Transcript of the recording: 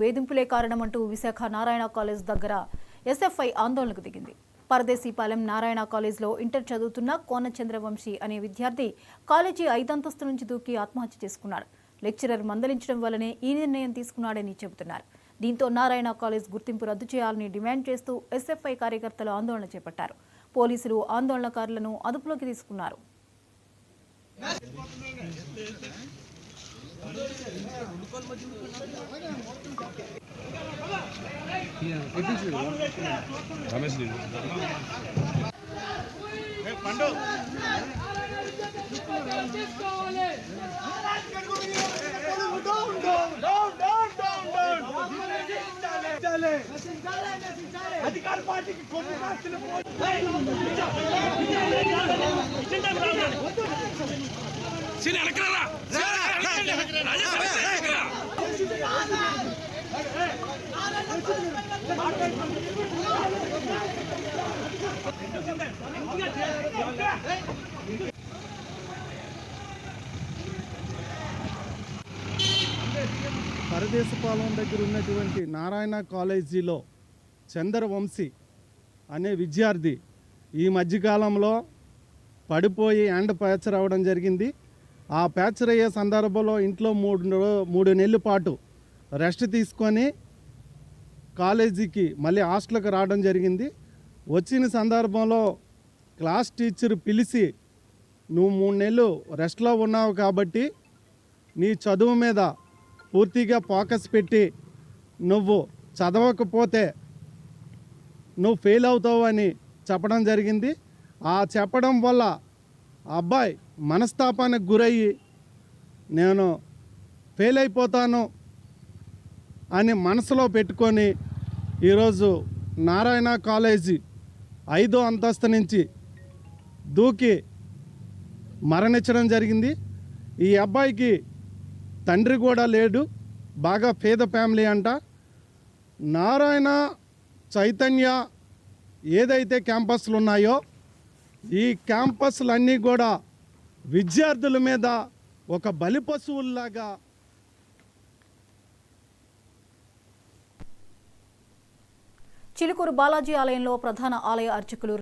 వేధింపులే కారణమంటూ Visakha Narayana college దగ్గర SFI ఆందోళనకు దిగింది. పరదేశీపాలెం నారాయణ కాలేజ్లో ఇంటర్ చదువుతున్న కోన చంద్రవంశీ అనే విద్యార్థి కాలేజీ 5వ అంతస్తు నుంచి దూకి ఆత్మహత్య చేసుకున్నాడు. లెక్చరర్ మందలించడం వల్లనే ఈ నిర్ణయం తీసుకున్నాడని చెబుతున్నారు. దీంతో నారాయణ కాలేజ్ గుర్తింపు రద్దు చేయాలని డిమాండ్ చేస్తూ ఎస్ఎఫ్ఐ కార్యకర్తలు ఆందోళన చేపట్టారు. పోలీసులు ఆందోళనకారులను అదుపులోకి తీసుకున్నారు. అధికార పార్టీకి కొన్ని పరదేశపాలెం దగ్గర ఉన్నటువంటి నారాయణ కాలేజీలో చంద్రవంశీ అనే విద్యార్థి ఈ మధ్యకాలంలో పడిపోయి హ్యాండ్ ఫ్రాక్చర్ అవ్వడం జరిగింది. ఆ ఫ్రాక్చర్ అయ్యే సందర్భంలో ఇంట్లో మూడు నెలల పాటు రెస్ట్ తీసుకొని కాలేజీకి మళ్ళీ హాస్టల్కి రావడం జరిగింది. వచ్చిన సందర్భంలో క్లాస్ టీచర్ పిలిచి, నువ్వు 3 నెలలు రెస్ట్లో ఉన్నావు కాబట్టి నీ చదువు మీద పూర్తిగా ఫోకస్ పెట్టి నువ్వు చదవకపోతే నువ్వు ఫెయిల్ అవుతావు అని చెప్పడం జరిగింది. ఆ చెప్పడం వల్ల అబ్బాయి మనస్తాపానికి గురయ్యి నేను ఫెయిల్ అయిపోతాను అని మనసులో పెట్టుకొని ఈరోజు నారాయణ కాలేజీ 5వ అంతస్తు నుంచి దూకి మరణించడం జరిగింది. ఈ అబ్బాయికి తండ్రి కూడా లేడు, బాగా పేద ఫ్యామిలీ అంట. నారాయణ చైతన్య ఏదైతే క్యాంపస్లు ఉన్నాయో ఈ క్యాంపస్లన్నీ కూడా విద్యార్థుల మీద ఒక బలి పశువుల్లాగా చిలుకూరు బాలాజీ ఆలయంలో ప్రధాన ఆలయ అర్చకులు